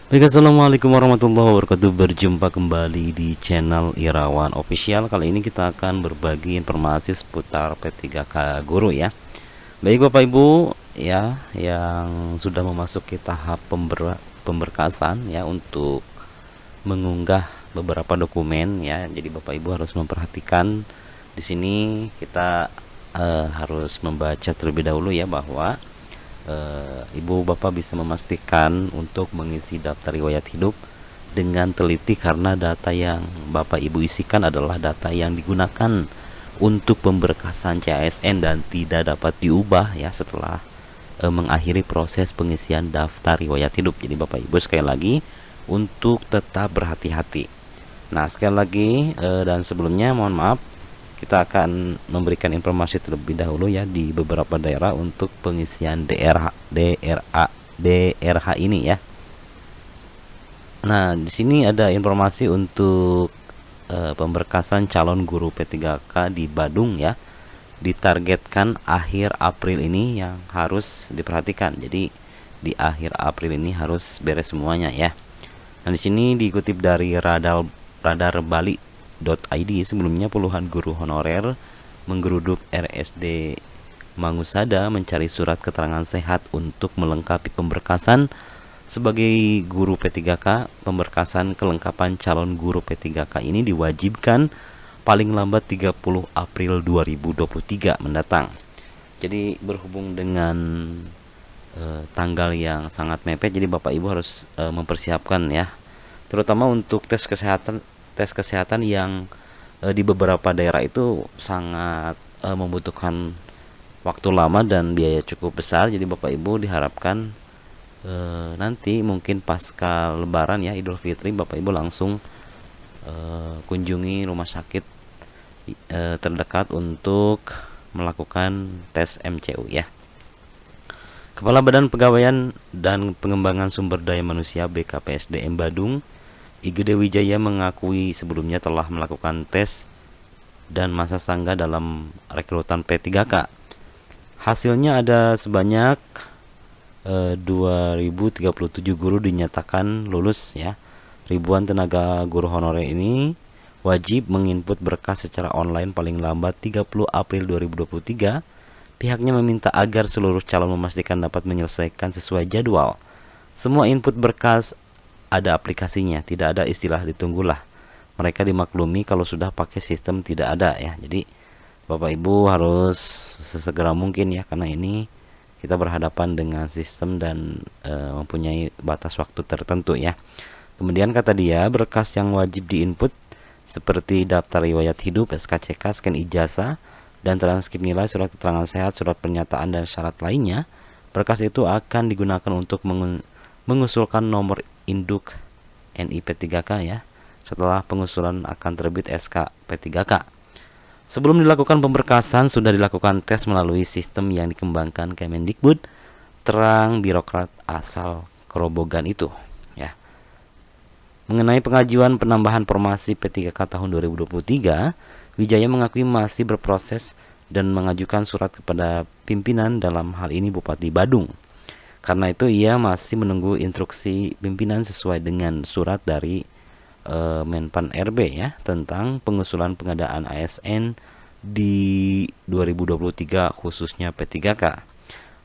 Baik, assalamualaikum warahmatullahi wabarakatuh. Berjumpa kembali di channel Irawan Official. Kali ini kita akan berbagi informasi seputar P3K Guru ya. Baik Bapak Ibu ya, yang sudah memasuki tahap pemberkasan ya untuk mengunggah beberapa dokumen ya. Jadi Bapak Ibu harus memperhatikan di sini kita harus membaca terlebih dahulu ya, bahwa Ibu Bapak bisa memastikan untuk mengisi daftar riwayat hidup dengan teliti, karena data yang Bapak Ibu isikan adalah data yang digunakan untuk pemberkasan CASN dan tidak dapat diubah ya setelah mengakhiri proses pengisian daftar riwayat hidup. Jadi Bapak Ibu sekali lagi untuk tetap berhati-hati. Nah, sekali lagi dan sebelumnya mohon maaf, kita akan memberikan informasi terlebih dahulu ya di beberapa daerah untuk pengisian DRH ini ya. Nah, di sini ada informasi untuk pemberkasan calon guru P3K di Badung ya. Ditargetkan akhir April ini yang harus diperhatikan. Jadi di akhir April ini harus beres semuanya ya. Nah, di sini dikutip dari radarbali.id, sebelumnya puluhan guru honorer menggeruduk RSD Mangusada mencari surat keterangan sehat untuk melengkapi pemberkasan sebagai guru P3K. Pemberkasan kelengkapan calon guru P3K ini diwajibkan paling lambat 30 April 2023 mendatang. Jadi berhubung dengan tanggal yang sangat mepet, jadi Bapak Ibu harus mempersiapkan ya, terutama untuk tes kesehatan yang di beberapa daerah itu sangat membutuhkan waktu lama dan biaya cukup besar. Jadi Bapak Ibu diharapkan nanti mungkin pasca Lebaran ya, Idul Fitri, Bapak Ibu langsung kunjungi rumah sakit terdekat untuk melakukan tes MCU ya. Kepala Badan Pegawaian dan Pengembangan Sumber Daya Manusia BKPSDM Badung, Igede Wijaya, mengakui sebelumnya telah melakukan tes dan masa sangga dalam rekrutan P3K. Hasilnya ada sebanyak 2037 guru dinyatakan lulus ya. Ribuan tenaga guru honorer ini wajib menginput berkas secara online paling lambat 30 April 2023. Pihaknya meminta agar seluruh calon memastikan dapat menyelesaikan sesuai jadwal. Semua input berkas ada aplikasinya, tidak ada istilah ditunggulah. Mereka dimaklumi kalau sudah pakai sistem tidak ada ya. Jadi Bapak Ibu harus sesegera mungkin ya, karena ini kita berhadapan dengan sistem dan mempunyai batas waktu tertentu ya. Kemudian kata dia, berkas yang wajib diinput seperti daftar riwayat hidup, SKCK, scan ijazah, dan transkrip nilai, surat keterangan sehat, surat pernyataan, dan syarat lainnya. Berkas itu akan digunakan untuk mengusulkan nomor induk NI P3K ya. Setelah pengusulan akan terbit SK P3K. Sebelum dilakukan pemberkasan, sudah dilakukan tes melalui sistem yang dikembangkan Kemendikbud. Terang birokrat asal Kerobogan itu ya. Mengenai pengajuan penambahan formasi P3K tahun 2023, Wijaya mengakui masih berproses dan mengajukan surat kepada pimpinan, dalam hal ini Bupati Badung. Karena itu ia masih menunggu instruksi pimpinan sesuai dengan surat dari Menpan RB ya, tentang pengusulan pengadaan ASN di 2023 khususnya P3K.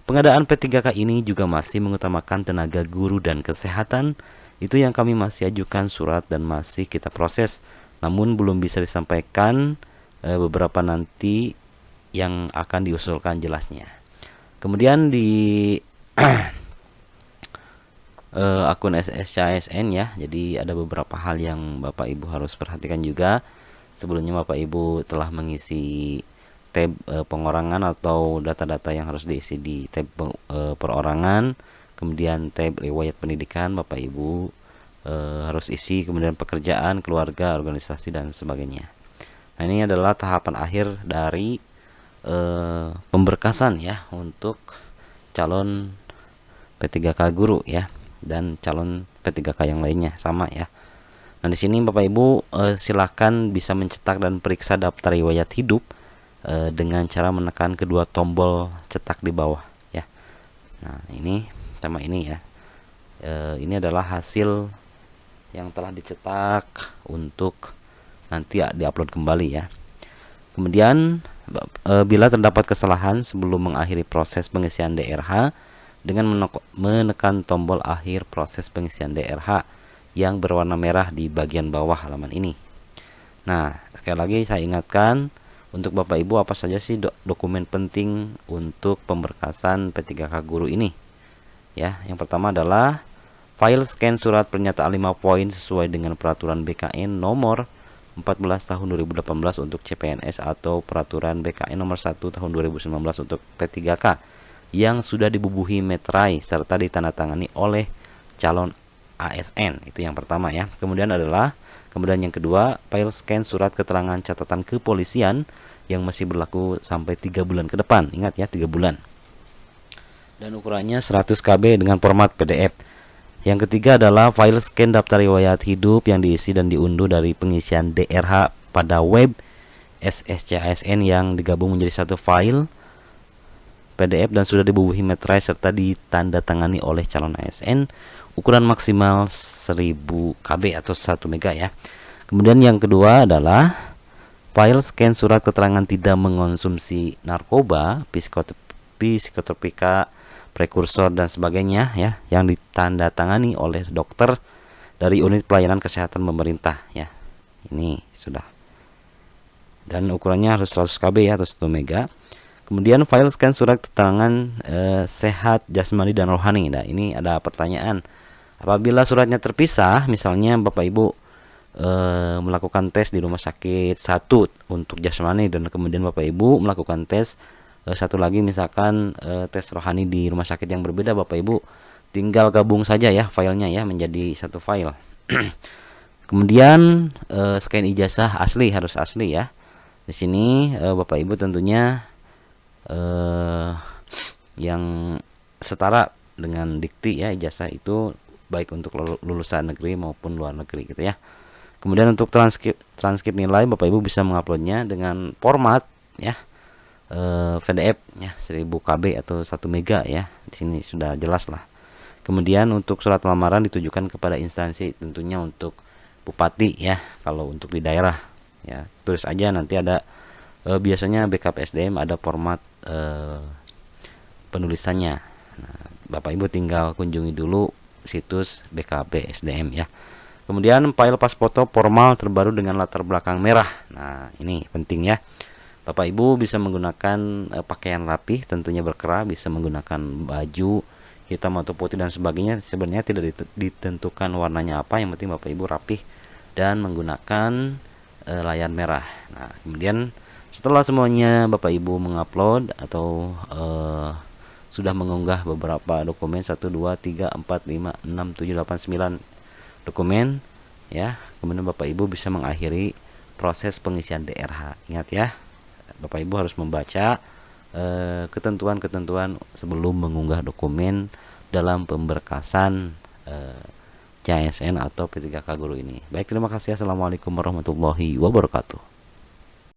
Pengadaan P3K ini juga masih mengutamakan tenaga guru dan kesehatan. Itu yang kami masih ajukan surat dan masih kita proses, namun belum bisa disampaikan beberapa nanti yang akan diusulkan jelasnya. Kemudian di akun SSCASN ya, jadi ada beberapa hal yang Bapak Ibu harus perhatikan juga. Sebelumnya Bapak Ibu telah mengisi tab pengorangan atau data-data yang harus diisi di tab perorangan, kemudian tab riwayat pendidikan Bapak Ibu harus isi, kemudian pekerjaan, keluarga, organisasi, dan sebagainya. Nah, ini adalah tahapan akhir dari pemberkasan ya untuk calon P3K guru ya, dan calon P3K yang lainnya sama ya. Nah, di sini Bapak Ibu silakan bisa mencetak dan periksa daftar riwayat hidup dengan cara menekan kedua tombol cetak di bawah ya. Nah, ini sama ini ya. Ini adalah hasil yang telah dicetak untuk nanti diupload kembali ya. Kemudian bila terdapat kesalahan sebelum mengakhiri proses pengisian DRH, dengan menekan tombol akhir proses pengisian DRH yang berwarna merah di bagian bawah halaman ini. Nah, sekali lagi saya ingatkan untuk Bapak Ibu apa saja sih dokumen penting untuk pemberkasan P3K guru ini. Ya, yang pertama adalah file scan surat pernyataan 5 poin sesuai dengan peraturan BKN nomor 14 tahun 2018 untuk CPNS atau peraturan BKN nomor 1 tahun 2019 untuk P3K yang sudah dibubuhi meterai serta ditandatangani oleh calon ASN. Itu yang pertama ya. Kemudian yang kedua, file scan surat keterangan catatan kepolisian yang masih berlaku sampai 3 bulan ke depan. Ingat ya, 3 bulan. Dan ukurannya 100 KB dengan format PDF. Yang ketiga adalah file scan daftar riwayat hidup yang diisi dan diunduh dari pengisian DRH pada web SSCASN yang digabung menjadi satu file PDF dan sudah dibubuhi meterai serta ditandatangani oleh calon ASN, ukuran maksimal 1000 KB atau 1 mega ya. Kemudian yang kedua adalah file scan surat keterangan tidak mengonsumsi narkoba, psikotropika, prekursor dan sebagainya ya, yang ditandatangani oleh dokter dari unit pelayanan kesehatan pemerintah ya. Ini sudah. Dan ukurannya harus 100 KB ya, atau 1 mega. Kemudian file scan surat keterangan sehat jasmani dan rohani. Nah, ini ada pertanyaan. Apabila suratnya terpisah, misalnya Bapak Ibu melakukan tes di rumah sakit satu untuk jasmani dan kemudian Bapak Ibu melakukan tes satu lagi misalkan tes rohani di rumah sakit yang berbeda, Bapak Ibu tinggal gabung saja ya filenya ya menjadi satu file. Kemudian scan ijazah asli, harus asli ya. Di sini Bapak Ibu tentunya yang setara dengan dikti ya, ijazah itu baik untuk lulusan negeri maupun luar negeri gitu ya. Kemudian untuk transkrip nilai Bapak Ibu bisa menguploadnya dengan format ya PDF ya 1000 KB atau 1 mega ya. Di sini sudah jelas lah. Kemudian untuk surat lamaran ditujukan kepada instansi, tentunya untuk bupati ya. Kalau untuk di daerah ya tulis aja, nanti ada biasanya backup SDM ada format penulisannya. Nah, Bapak Ibu tinggal kunjungi dulu situs BKP SDM ya. Kemudian file pas foto formal terbaru dengan latar belakang merah. Nah, ini penting ya. Bapak Ibu bisa menggunakan pakaian rapih, tentunya berkerah, bisa menggunakan baju hitam atau putih dan sebagainya. Sebenarnya tidak ditentukan warnanya apa, yang penting Bapak Ibu rapih dan menggunakan layar merah. Nah, kemudian setelah semuanya Bapak Ibu mengupload atau sudah mengunggah beberapa dokumen 1 2 3 4 5 6 7 8 9 dokumen ya, kemudian Bapak Ibu bisa mengakhiri proses pengisian DRH. Ingat ya, Bapak Ibu harus membaca ketentuan-ketentuan sebelum mengunggah dokumen dalam pemberkasan CASN atau P3K guru ini. Baik, terima kasih. Assalamualaikum warahmatullahi wabarakatuh.